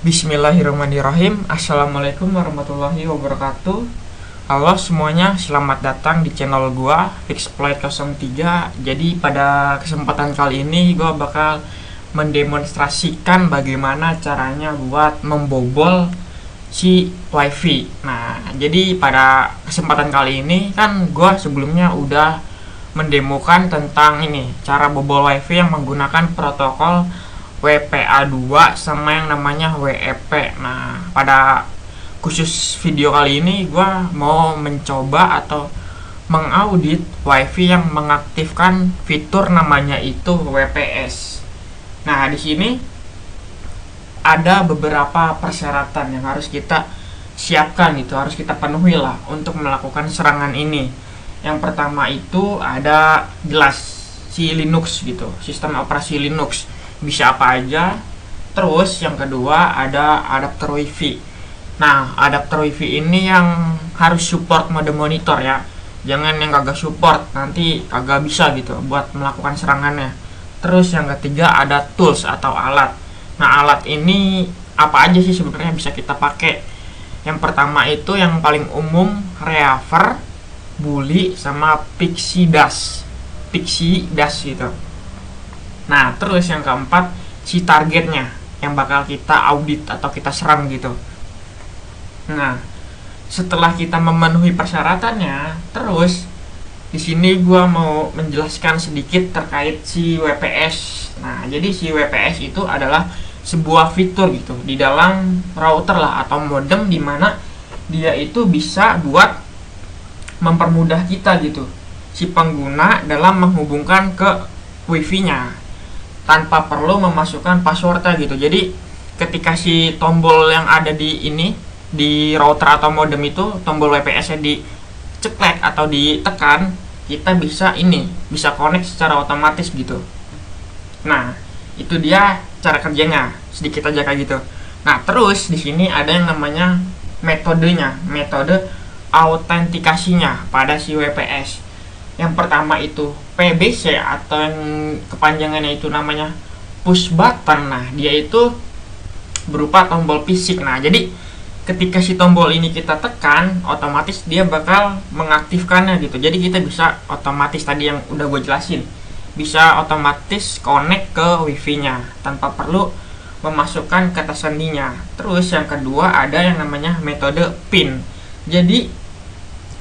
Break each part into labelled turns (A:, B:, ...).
A: Bismillahirrahmanirrahim. Assalamualaikum warahmatullahi wabarakatuh. Halo semuanya, selamat datang di channel gua Fixploit 03. Jadi pada kesempatan kali ini gua bakal mendemonstrasikan bagaimana caranya buat membobol si wifi. Nah, jadi pada kesempatan kali ini kan gua sebelumnya udah mendemokan tentang ini, cara bobol wifi yang menggunakan protokol WPA2 sama yang namanya WEP. Nah, pada khusus video kali ini gue mau mencoba atau mengaudit wifi yang mengaktifkan fitur namanya itu WPS. Nah, di sini ada beberapa persyaratan yang harus kita siapkan, itu harus kita penuhi lah untuk melakukan serangan ini. Yang pertama itu ada jelas si Linux gitu, sistem operasi Linux bisa apa aja. Terus yang kedua ada adapter wifi. Nah, adapter wifi ini yang harus support mode monitor ya, jangan yang kagak support, nanti kagak bisa gitu buat melakukan serangannya. Terus yang ketiga ada tools atau alat. Nah, alat ini apa aja sih sebenarnya bisa kita pakai? Yang pertama itu yang paling umum, Reaver, Bully, sama Pixie Dash gitu. Nah, terus yang keempat si targetnya yang bakal kita audit atau kita serang gitu. Nah, setelah kita memenuhi persyaratannya, terus di sini gua mau menjelaskan sedikit terkait si WPS. Nah, jadi si WPS itu adalah sebuah fitur gitu di dalam router lah atau modem, di mana dia itu bisa buat mempermudah kita gitu, si pengguna dalam menghubungkan ke wifi-nya tanpa perlu memasukkan passwordnya gitu. Jadi ketika si tombol yang ada di ini, di router atau modem itu, tombol WPS nya diceklek atau ditekan, kita bisa connect secara otomatis gitu. Nah, itu dia cara kerjanya, sedikit aja kayak gitu. Nah, terus di sini ada yang namanya metode autentikasinya pada si WPS. Yang pertama itu PBC atau yang kepanjangannya itu namanya push button. Nah, dia itu berupa tombol fisik. Nah, jadi ketika si tombol ini kita tekan, otomatis dia bakal mengaktifkannya gitu. Jadi kita bisa otomatis, tadi yang udah gue jelasin, bisa otomatis connect ke wifi-nya tanpa perlu memasukkan kata sandinya. Terus yang kedua ada yang namanya metode PIN. Jadi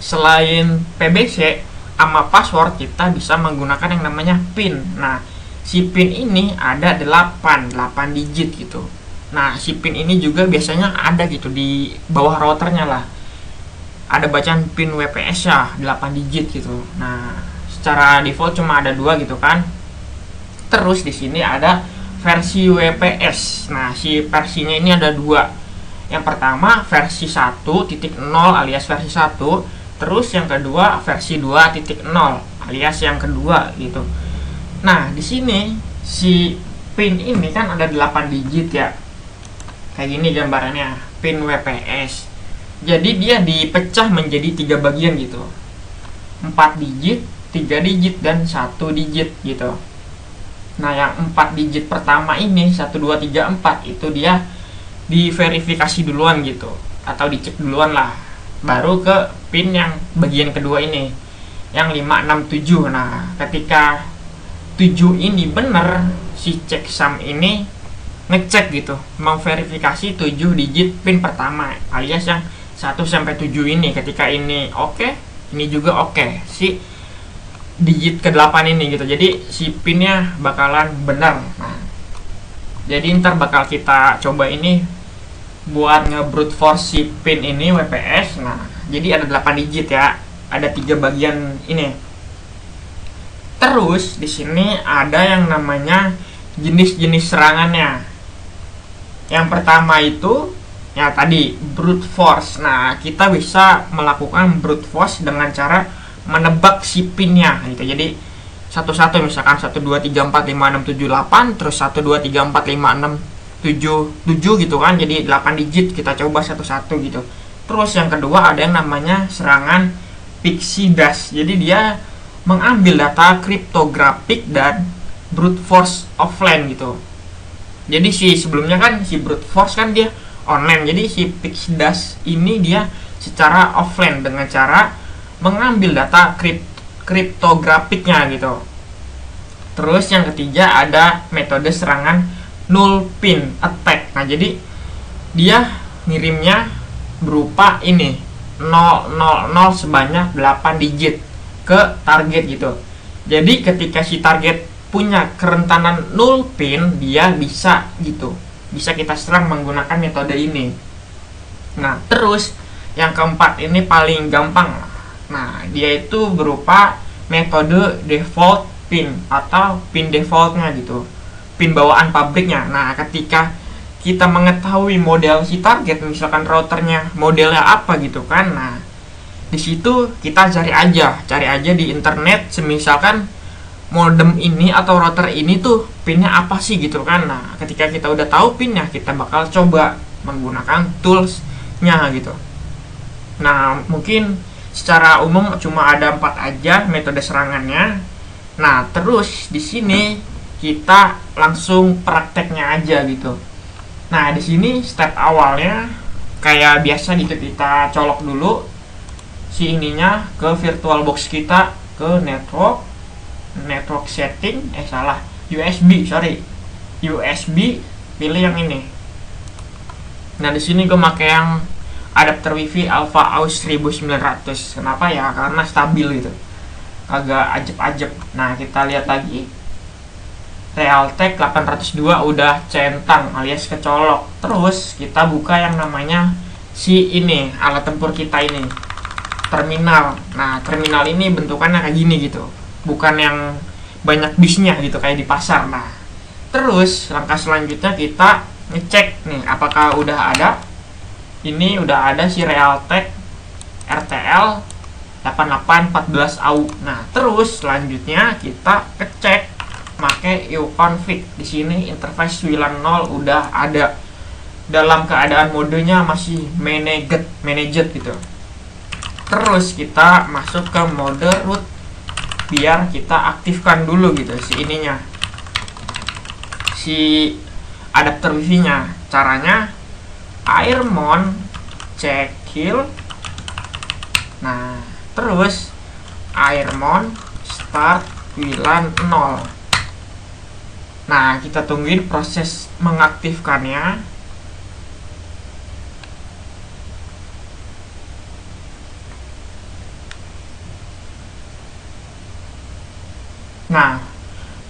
A: selain PBC sama password, kita bisa menggunakan yang namanya PIN. Nah, si PIN ini ada 8 digit gitu. Nah, si PIN ini juga biasanya ada gitu di bawah routernya lah, ada bacaan PIN WPS ya 8 digit gitu. Nah, secara default cuma ada 2 gitu kan. Terus di sini ada versi WPS. Nah, si versinya ini ada 2. Yang pertama versi 1.0 alias versi 1. Terus yang kedua versi 2.0 alias yang kedua gitu. Nah, di sini si PIN ini kan ada 8 digit ya. Kayak gini gambarannya, PIN WPS. Jadi dia dipecah menjadi 3 bagian gitu. 4 digit, 3 digit, dan 1 digit gitu. Nah, yang 4 digit pertama ini 1 2 3 4 itu dia diverifikasi duluan gitu, atau dicek duluan lah, baru ke PIN yang bagian kedua ini yang 5 6 7. Nah, ketika 7 ini bener, si checksum ini ngecek gitu, memverifikasi 7 digit PIN pertama alias yang 1 sampai 7 ini. Ketika ini oke, ini juga oke, si digit ke-8 ini gitu. Jadi si PIN-nya bakalan benar. Nah, jadi ntar bakal kita coba ini buat nge-brute force si PIN ini WPS. Nah, jadi ada 8 digit ya, ada 3 bagian ini. Terus di sini ada yang namanya jenis-jenis serangannya. Yang pertama itu ya tadi brute force. Nah, kita bisa melakukan brute force dengan cara menebak si PIN-nya gitu. Jadi satu-satu, misalkan 1 2 3 4 5 6 7 8, terus 1 2 3 4 5 6 7 gitu kan, jadi 8 digit, kita coba satu-satu gitu. Terus yang kedua ada yang namanya serangan Pixie Dash. Jadi dia mengambil data kriptografik dan brute force offline gitu. Jadi sebelumnya kan si brute force kan dia online, jadi si PixDash ini dia secara offline dengan cara mengambil data kriptografiknya gitu. Terus yang ketiga ada metode serangan null pin attack. Nah, jadi dia ngirimnya berupa ini 000 sebanyak 8 digit ke target gitu. Jadi ketika si target punya kerentanan null pin, dia bisa gitu, bisa kita serang menggunakan metode ini. Nah, terus yang keempat ini paling gampang. Nah, dia itu berupa metode default pin atau pin defaultnya gitu, pin bawaan pabriknya. Nah, ketika kita mengetahui model si target, misalkan routernya modelnya apa gitu kan, nah di situ kita cari aja di internet, semisalkan modem ini atau router ini tuh pinnya apa sih gitu kan. Nah, ketika kita udah tahu pinnya, kita bakal coba menggunakan toolsnya gitu. Nah, mungkin secara umum cuma ada 4 aja metode serangannya. Nah, terus di sini kita langsung prakteknya aja gitu. Nah, di sini step awalnya kayak biasa gitu, kita colok dulu si ininya ke VirtualBox kita, ke network setting, USB, pilih yang ini. Nah, di sini gue pakai yang adapter WiFi Alpha AUX 1900. Kenapa ya? Karena stabil gitu, agak ajeb-ajeb. Nah, kita lihat lagi, Realtek 802 udah centang alias kecolok. Terus kita buka yang namanya si ini, alat tempur kita ini, terminal. Nah, terminal ini bentukannya kayak gini gitu, bukan yang banyak bisnya gitu kayak di pasar. Nah, terus langkah selanjutnya kita ngecek nih apakah udah ada. Ini udah ada si Realtek RTL 8814 AU. Nah, terus selanjutnya kita ngecek pakai uconfig. Di sini interface WLAN 0 udah ada dalam keadaan modenya masih managed gitu. Terus kita masuk ke mode root biar kita aktifkan dulu gitu si ininya, si adapter wifi nya. Caranya airmon check kill. Nah, terus airmon start WLAN 0. Nah, kita tungguin proses mengaktifkannya. Nah,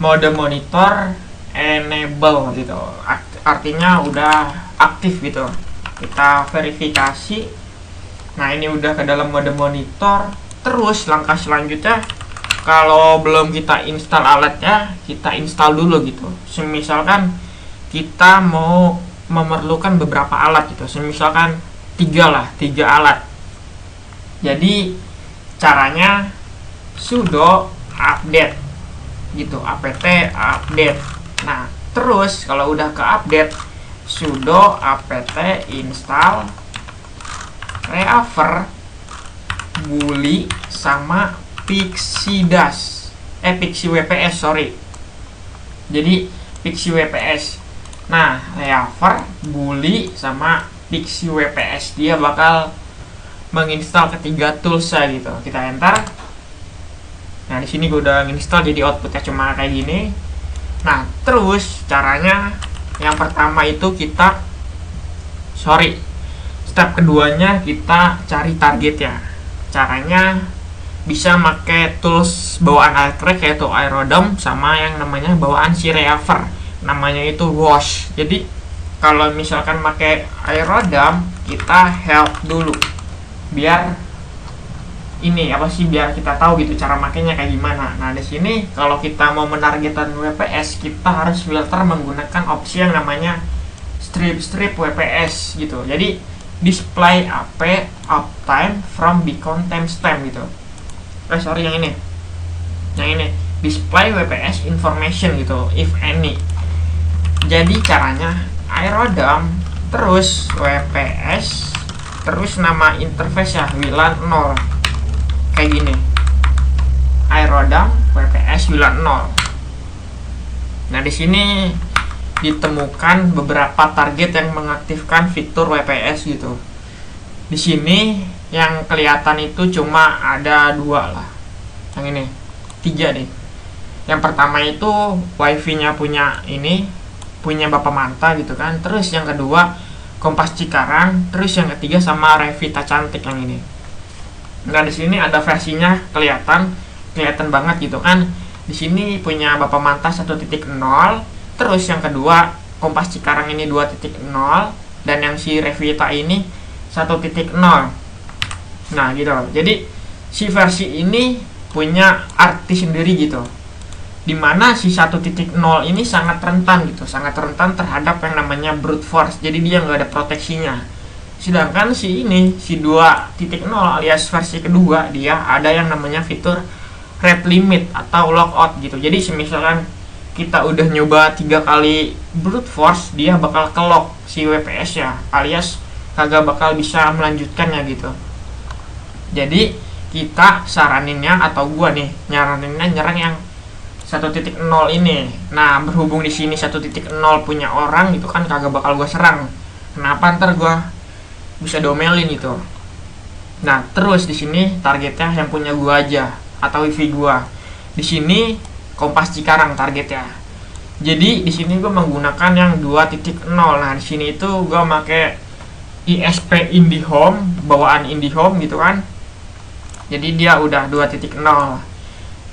A: mode monitor enable gitu, artinya udah aktif gitu. Kita verifikasi. Nah, ini udah ke dalam mode monitor. Terus langkah selanjutnya, kalau belum kita install alatnya, kita install dulu gitu. Misalkan kita mau memerlukan beberapa alat gitu, misalkan 3 alat. Jadi caranya sudo update gitu, apt update. Nah, terus kalau udah ke update, sudo apt install reaver bully sama PixDash, PixWPS, sorry. Jadi PixWPS. Nah, reaver, bully sama PixWPS, dia bakal menginstal ketiga toolsnya gitu. Kita enter. Nah, di sini gue udah nginstal, jadi outputnya cuma kayak gini. Nah, terus caranya yang pertama itu step keduanya kita cari target ya. Caranya bisa pakai tools bawaan Electrek yaitu Aerodom, sama yang namanya bawaan si reaver, namanya itu wash. Jadi kalau misalkan pakai Aerodom, kita help dulu biar ini biar kita tahu gitu cara makainya kayak gimana. Nah, di sini kalau kita mau menargetan WPS, kita harus filter menggunakan opsi yang namanya strip WPS gitu. Jadi display AP uptime from beacon timestamp gitu. Yang ini display WPS information gitu, if any. Jadi caranya Aerodom terus WPS terus nama interface ya WLAN 0 kayak gini, Aerodom WPS WLAN 0. Nah, di sini ditemukan beberapa target yang mengaktifkan fitur WPS gitu. Di sini yang kelihatan itu cuma ada 2 lah. Yang ini 3 deh. Yang pertama itu wifi-nya punya Bapak Manta gitu kan. Terus yang kedua Kompas Cikarang, terus yang ketiga sama Revita Cantik yang ini. Nah, di sini ada versinya kelihatan banget gitu kan. Di sini punya Bapak Manta 1.0, terus yang kedua Kompas Cikarang ini 2.0, dan yang si Revita ini 1.0. Nah, gitu. Jadi si versi ini punya arti sendiri gitu. Dimana si 1.0 ini sangat rentan gitu, sangat rentan terhadap yang namanya brute force. Jadi dia nggak ada proteksinya. Sedangkan si 2.0 alias versi kedua, dia ada yang namanya fitur rate limit atau lockout gitu. Jadi misalkan kita udah nyoba 3 kali brute force, dia bakal ke-lock si WPS ya, alias kagak bakal bisa melanjutkannya gitu. Jadi kita saraninnya, atau gua nih nyaraninnya nyerang yang 1.0 ini. Nah, berhubung di sini 1.0 punya orang gitu kan, kagak bakal gua serang. Kenapa? Ntar gua bisa domelin gitu. Nah, terus di sini targetnya yang punya gua aja atau wifi gua. Di sini Kompas Cikarang targetnya. Jadi di sini gua menggunakan yang 2.0. Nah, di sini itu gua pakai ISP IndiHome, bawaan IndiHome gitu kan. Jadi dia udah 2.0.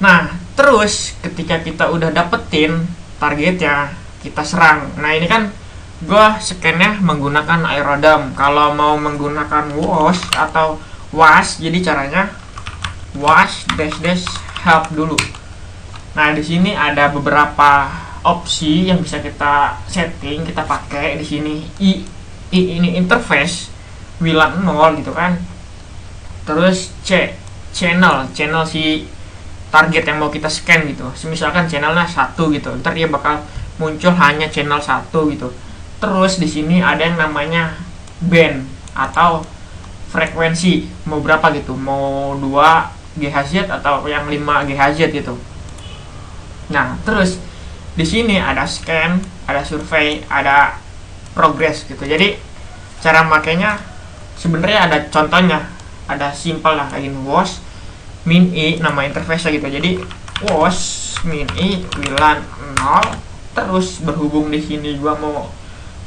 A: Nah, terus ketika kita udah dapetin targetnya, kita serang. Nah, ini kan gue scan-nya menggunakan Aerodam. Kalau mau menggunakan WAS atau WAS, jadi caranya WAS --help dulu. Nah, di sini ada beberapa opsi yang bisa kita setting, kita pakai di sini. Ini interface WLAN 0 gitu kan. Terus channel si target yang mau kita scan gitu. Misalkan channelnya 1 gitu, ntar dia bakal muncul hanya channel 1 gitu. Terus di sini ada yang namanya band atau frekuensi, mau berapa gitu, mau 2 GHz atau yang 5 GHz gitu. Nah, terus di sini ada scan, ada survei, ada progress gitu. Jadi cara makainya sebenarnya ada contohnya, ada simple lah kayak gini. WAS min i nama interface gitu. Jadi WAS min i WLAN 0. Terus berhubung di sini gua mau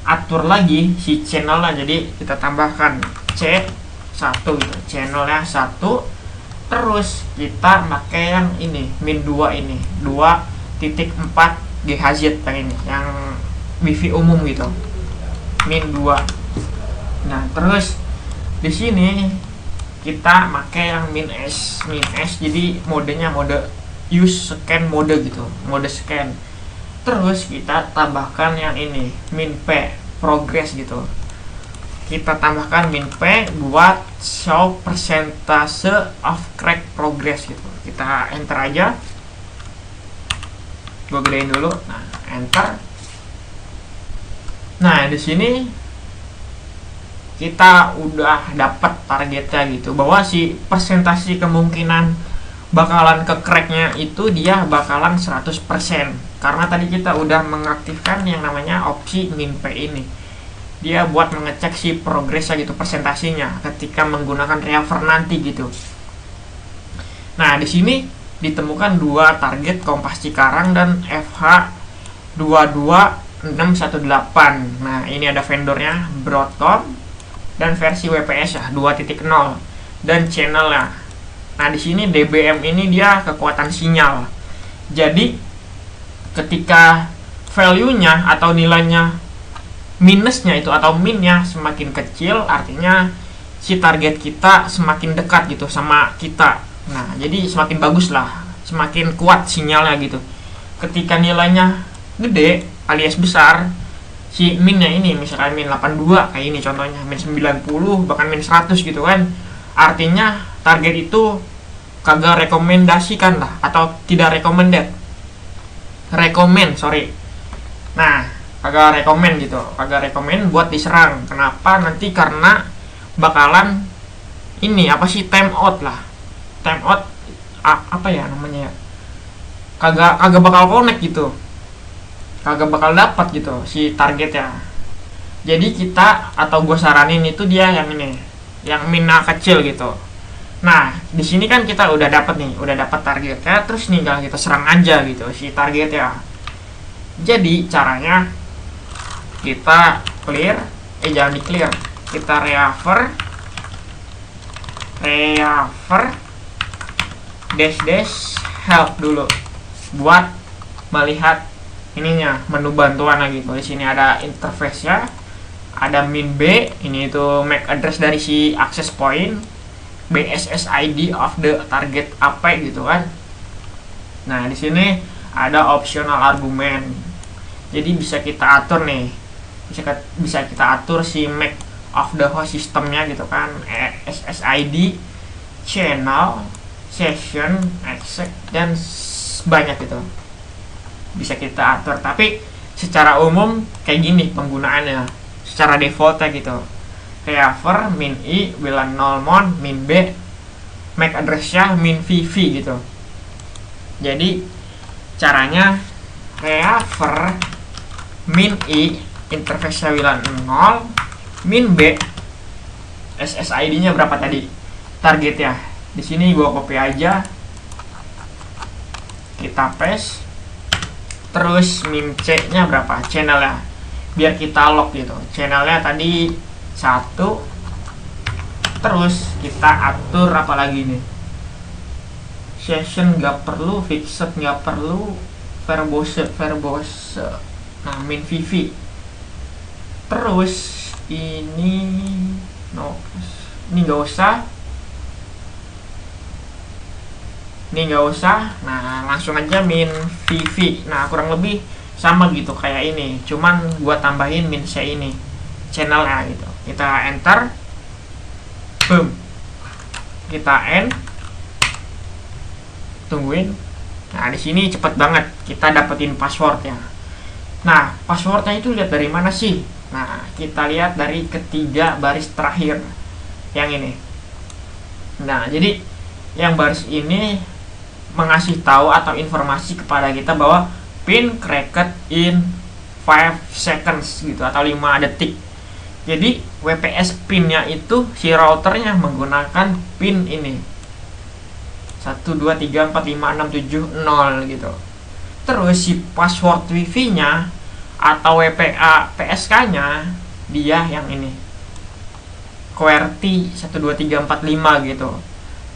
A: atur lagi si channelnya, jadi kita tambahkan C1 gitu, channelnya 1. Terus kita pakai yang ini min 2 ini 2.4 GHz yang ini, yang wifi umum gitu, min 2. Nah, terus di sini kita pakai yang min S, jadi modenya mode use scan mode gitu, mode scan. Terus kita tambahkan yang ini min P, progress gitu. Kita tambahkan min P buat show persentase of crack progress gitu. Kita enter aja. Gue gedein dulu. Nah, enter. Nah, di sini kita udah dapat targetnya gitu, bahwa si persentase kemungkinan bakalan ke cracknya itu dia bakalan 100%, karena tadi kita udah mengaktifkan yang namanya opsi min P ini. Dia buat mengecek si progresnya gitu, persentasenya ketika menggunakan reaver nanti gitu. Nah, di sini ditemukan 2 target Kompas Cikarang dan FH22618. Nah, ini ada vendornya Broadcom dan versi WPS ya 2.0 dan channelnya. Nah, di sini DBM ini dia kekuatan sinyal. Jadi ketika value-nya atau nilainya minusnya itu atau minnya semakin kecil, artinya si target kita semakin dekat gitu sama kita. Nah, jadi semakin bagus lah, semakin kuat sinyalnya gitu. Ketika nilainya gede alias besar, si minnya ini misalkan min 82 kayak ini contohnya, min 90 bahkan min 100 gitu kan, artinya target itu kagak rekomendasikan lah, atau tidak recommended. Nah, kagak rekomen gitu, kagak rekomen buat diserang. Kenapa? Nanti karena bakalan ini apa sih, time out apa ya namanya ya, kagak bakal connect gitu. kagak bakal dapat gitu si targetnya. Jadi kita atau gue saranin itu dia yang ini, yang mina kecil gitu. Nah, di sini kan kita udah dapat nih, udah dapat targetnya, terus tinggal kita serang aja gitu si targetnya. Jadi caranya kita clear, jangan di clear, kita reaver dash help dulu buat melihat ininya, menu bantuan lagi. Di sini ada interface-nya, ada min B, ini itu MAC address dari si access point, BSSID of the target apa gitu kan. Nah, di sini ada optional argument. Jadi bisa kita atur nih. Bisa kita atur si MAC of the host systemnya gitu kan, SSID, channel, session, exec, dan banyak gitu. Bisa kita atur, tapi secara umum kayak gini penggunaannya. Secara defaultnya gitu. Reaver min I bilang null mon min B, MAC address-nya min VV gitu. Jadi caranya reaver min I interface-nya bilang 0 min B, SSID-nya berapa tadi targetnya. Di sini gua copy aja, kita paste, terus min C-nya berapa, channelnya biar kita lock gitu. Channelnya tadi 1, terus kita atur apa lagi nih, session nggak perlu, fixed nggak perlu, verbose. Nah, min VV, terus ini nggak usah. Nah, langsung aja min VV. Nah, kurang lebih sama gitu kayak ini, cuman gua tambahin min C ini channelnya gitu. Kita enter, boom, kita end, tungguin. Nah, di sini cepet banget kita dapetin passwordnya. Nah, passwordnya itu lihat dari mana sih? Nah, kita lihat dari ketiga baris terakhir yang ini. Nah, jadi yang baris ini mengasih tahu atau informasi kepada kita bahwa pin cracked in 5 seconds gitu, atau 5 detik. Jadi WPS pinnya itu si routernya menggunakan pin ini 1 2 3 4 5 6 7 0 gitu. Terus si password wifi nya atau WPA PSK nya dia yang ini, QWERTY 1 2 3 4 5 gitu.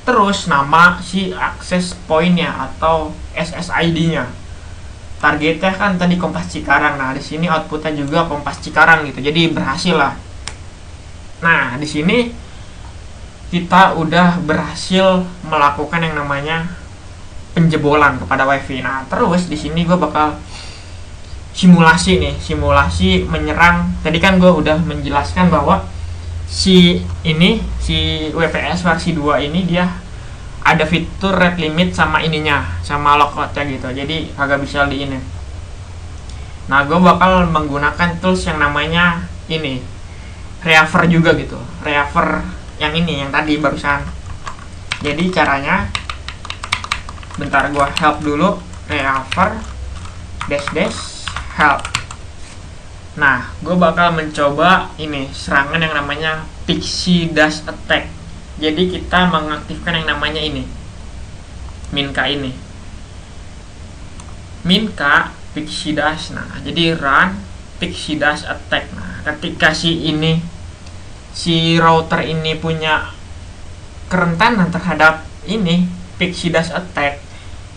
A: Terus nama si access point-nya atau SSID-nya. Targetnya kan tadi Kompas Cikarang. Nah, di sini outputnya juga Kompas Cikarang gitu. Jadi berhasil lah. Nah, di sini kita udah berhasil melakukan yang namanya penjebolan kepada WiFi. Nah, terus di sini gue bakal simulasi nih, simulasi menyerang. Tadi kan gue udah menjelaskan bahwa si WPS versi 2 ini dia ada fitur rate limit sama ininya, sama lockoutnya gitu. Jadi kagak bisa di ini. Nah, gue bakal menggunakan tools yang namanya ini, reaver juga gitu. Reaver yang ini, yang tadi barusan. Jadi caranya, bentar gue help dulu, reaver dash help. Nah, gue bakal mencoba ini serangan yang namanya pixie dash attack. Jadi kita mengaktifkan yang namanya ini, minka ini, minka pixie dash. Nah, jadi run pixie dash attack. Nah, ketika si router ini punya kerentanan terhadap ini pixie dash attack,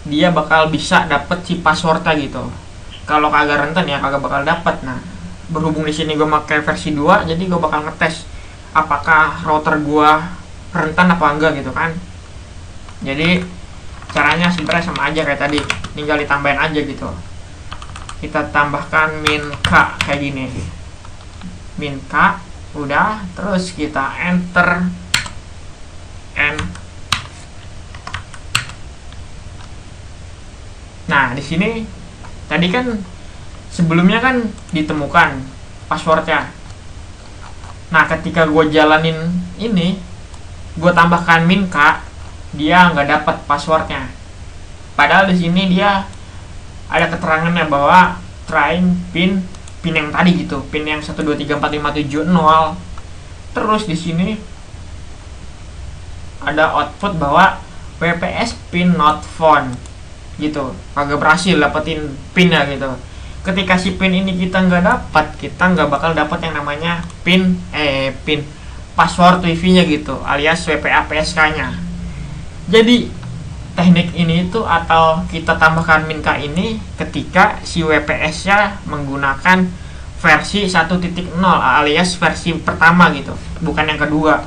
A: dia bakal bisa dapet si passwordnya gitu. Kalau kagak rentan ya kagak bakal dapet. Nah, berhubung di sini gue pakai versi 2, jadi gue bakal ngetes apakah router gue rentan apa enggak gitu kan. Jadi caranya sebenarnya sama aja kayak tadi, tinggal ditambahin aja gitu. Kita tambahkan min k kayak gini, min k udah, terus kita enter n. Nah, di sini tadi kan sebelumnya kan ditemukan passwordnya. Nah, ketika gue jalanin ini, gue tambahkan min k, dia nggak dapat passwordnya. Padahal di sini dia ada keterangannya bahwa trying pin yang tadi gitu, pin yang 1234570. Terus di sini ada output bahwa WPS pin not found gitu, kagak berhasil dapetin pinnya gitu. Ketika si pin ini kita nggak dapat, kita nggak bakal dapat yang namanya pin password wifi nya gitu, alias WPA PSK nya. Jadi teknik ini itu atau kita tambahkan minka ini ketika si WPS nya menggunakan versi 1.0 alias versi pertama gitu, bukan yang kedua.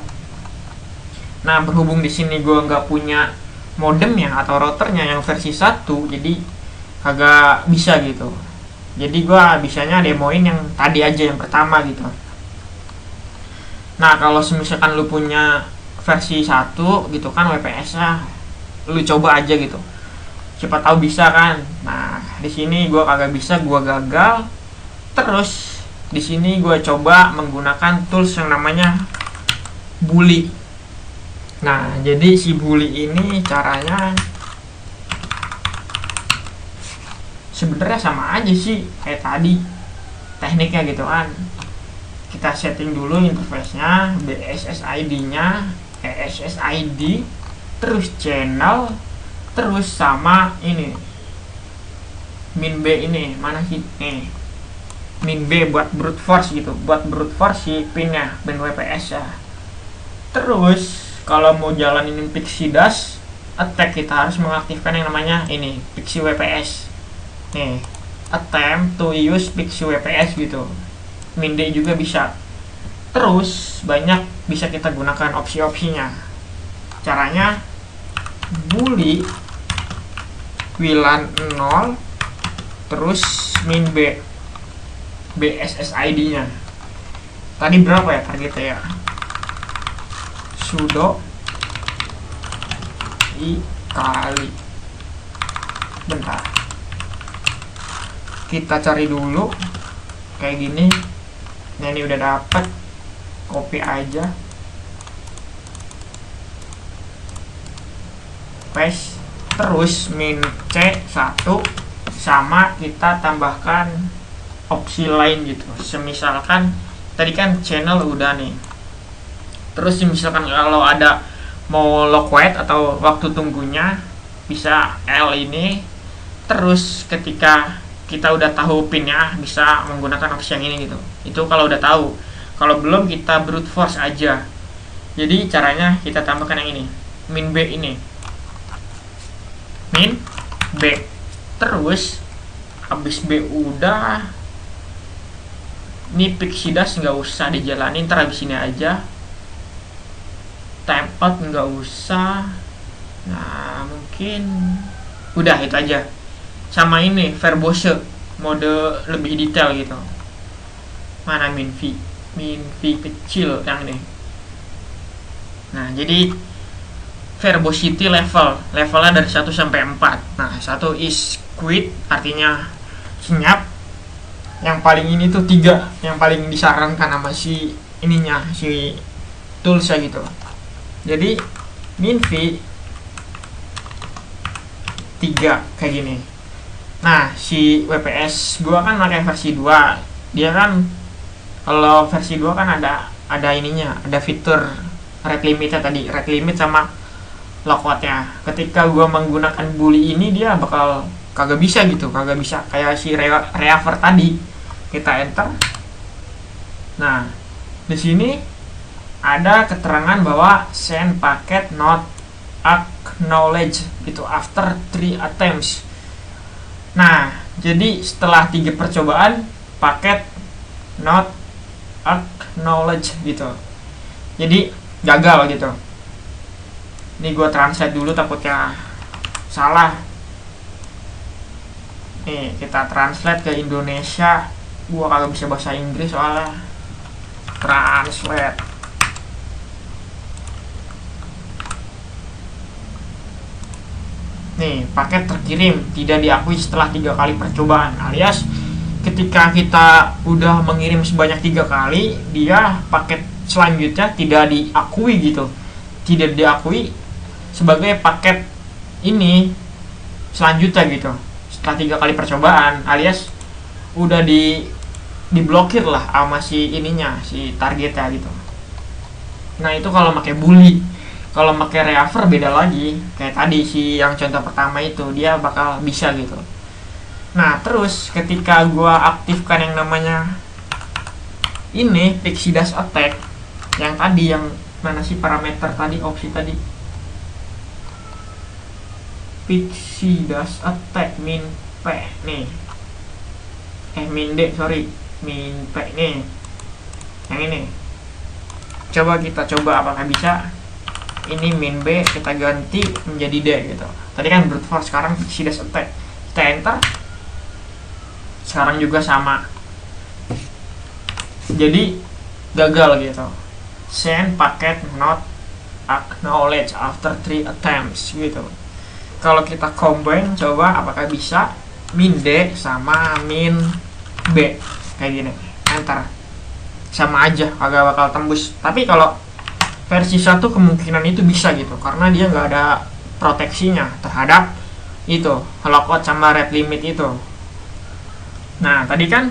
A: Nah, berhubung di sini gue nggak punya modemnya atau routernya yang versi 1, jadi kagak bisa gitu. Jadi gue bisanya demoin yang tadi aja, yang pertama gitu. Nah, kalau misalkan lu punya versi 1 gitu kan WPS nya, lu coba aja gitu, siapa tahu bisa kan. Nah, di sini gue kagak bisa, gue gagal. Terus di sini gue coba menggunakan tools yang namanya Bully. Nah, jadi si Bully ini caranya sebenarnya sama aja sih kayak tadi tekniknya gitu kan. Kita setting dulu interface-nya, BSSID-nya, SSID, terus channel, terus sama ini min B ini mana sih nih, min B buat brute force gitu, buat brute force si pinnya, pin WPS ya. Terus kalau mau jalanin Pixie Dash attack, kita harus mengaktifkan yang namanya ini Pixie WPS nih, attempt to use Pixie WPS gitu. Min D juga bisa. Terus banyak bisa kita gunakan opsi-opsinya. Caranya Bully WLAN 0 terus min B BSSID nya tadi berapa ya targetnya ya, sudo i kali, bentar kita cari dulu kayak gini. Nah, ini udah dapet, copy aja, paste, terus min C1 sama kita tambahkan opsi lain gitu. Semisalkan tadi kan channel udah nih, terus misalkan kalau ada mau lock wait atau waktu tunggunya bisa L ini. Terus ketika kita udah tahu pinnya bisa menggunakan opsi yang ini gitu. Itu kalau udah tahu. Kalau belum kita brute force aja. Jadi caranya kita tambahkan yang ini, min B ini, min B. Terus habis B udah, ini Pixie Dash nggak usah dijalanin, ntar habis ini aja. Timeout nggak usah. Nah, mungkin udah itu aja. Sama ini verbose mode lebih detail gitu. Mana min V kecil yang ini. Nah, jadi verbosity levelnya dari 1 sampai 4. Nah, 1 is quit artinya senyap. Yang paling ini tuh 3, yang paling disarankan sama si ininya, si toolsnya gitu. Jadi min V 3 kayak gini. Nah, si WPS gua kan pakai versi 2. Dia kan kalau versi 2 kan ada ininya, ada fitur rate limitnya tadi, rate limit sama lockoutnya. Ketika gua menggunakan Bully ini dia bakal kagak bisa gitu, kagak bisa kayak si reaver tadi. Kita enter. Nah, di sini ada keterangan bahwa send packet not acknowledged itu after 3 attempts. Nah, jadi setelah 3 percobaan paket not acknowledged gitu. Jadi gagal gitu. Ini gue translate dulu takutnya salah. Nih, kita translate ke Indonesia. Gue kagak bisa bahasa Inggris soalnya. Translate. Nih, paket terkirim tidak diakui setelah 3 kali percobaan, alias ketika kita udah mengirim sebanyak 3 kali, dia paket selanjutnya tidak diakui gitu, tidak diakui sebagai paket ini selanjutnya gitu setelah 3 kali percobaan, alias udah diblokir lah sama si ininya, si targetnya gitu. Nah itu kalau pakai bully. Kalau pakai reaver beda lagi. Kayak tadi si yang contoh pertama itu, dia bakal bisa gitu. Nah terus ketika gua aktifkan yang namanya ini pixie dash attack, yang tadi, yang mana sih parameter tadi, opsi tadi, pixie dash attack min p nih, min d, sorry, min p nih, yang ini. Coba kita coba apakah bisa. Ini min b kita ganti menjadi d gitu. Tadi kan brute force, sekarang pixie dash attack. Kita enter, sekarang juga sama, jadi gagal gitu. Send packet not acknowledge after 3 attempts gitu. Kalau kita combine, coba apakah bisa min d sama min b kayak gini, enter, sama aja, agak bakal tembus. Tapi kalau versi 1 kemungkinan itu bisa gitu, karena dia nggak ada proteksinya terhadap itu lockout sama red limit itu. Nah tadi kan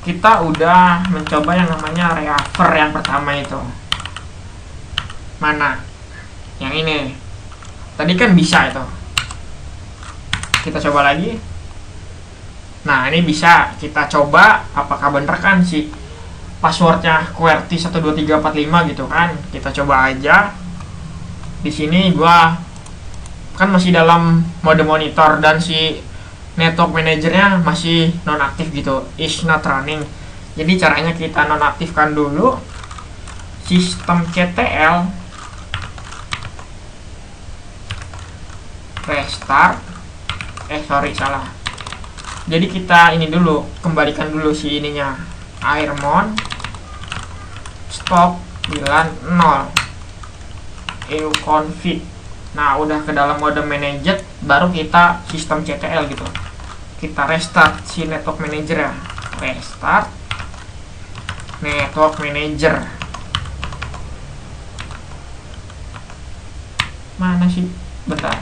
A: kita udah mencoba yang namanya reaver yang pertama itu. Mana? Yang ini. Tadi kan bisa itu. Kita coba lagi. Nah ini bisa kita coba apakah bener kan si passwordnya QWERTY 12345 gitu kan. Kita coba aja. Di sini gua kan masih dalam mode monitor dan si network manajernya masih nonaktif gitu, is not running. Jadi caranya kita nonaktifkan dulu sistem CTL, restart, salah. Jadi kita ini dulu, kembalikan dulu si ininya, airmon stop 90 config. Nah udah ke dalam mode manager, baru kita sistem CTL gitu. Kita restart si network manager ya, restart network manager. Mana sih, bentar.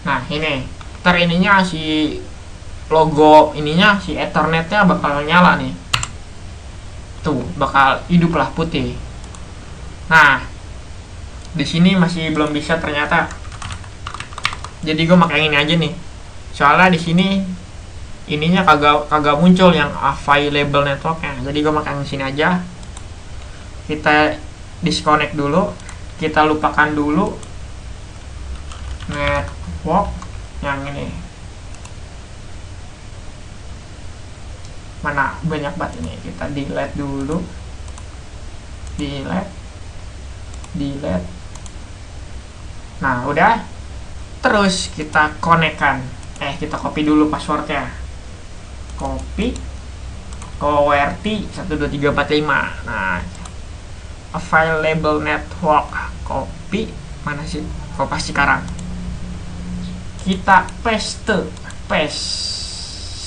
A: Nah ini ininya si logo ininya, si ethernetnya bakal nyala nih, tuh bakal hidup lah, putih. Nah di sini masih belum bisa ternyata, jadi gue pakai ini aja nih, soalnya di sini ininya kagak muncul yang available networknya, jadi gue pakai sini aja. Kita disconnect dulu, kita lupakan dulu network yang ini. Mana banyak banget ini, kita delete dulu, delete. Nah udah, terus kita konekkan, kita copy dulu passwordnya, copy QWERTY 12345. Nah available network, copy, mana sih, pasti sekarang kita paste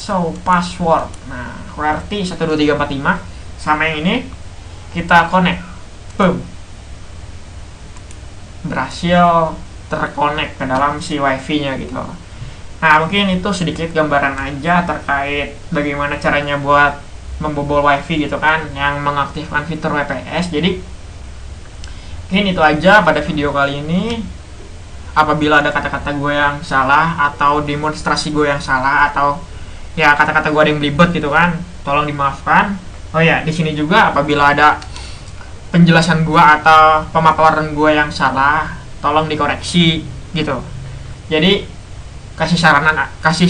A: so password. Nah QWERTY 12345 sama yang ini kita connect, boom, berhasil terkonek ke dalam si wifi nya gitu. Nah mungkin itu sedikit gambaran aja terkait bagaimana caranya buat membobol wifi gitu kan, yang mengaktifkan fitur WPS. Jadi mungkin itu aja pada video kali ini. Apabila ada kata-kata gue yang salah atau demonstrasi gue yang salah, atau ya kata-kata gue ada yang belibet gitu kan, tolong dimaafkan. Oh ya, di sini juga apabila ada penjelasan gue atau pemaparan gue yang salah, tolong dikoreksi gitu. Jadi kasih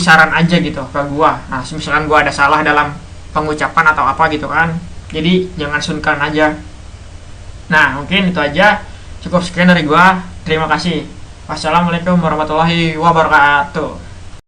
A: saran aja gitu ke gue. Nah misalkan gue ada salah dalam pengucapan atau apa gitu kan, jadi jangan sungkan aja. Nah mungkin itu aja, cukup sekian dari gue. Terima kasih. Wassalamualaikum warahmatullahi wabarakatuh.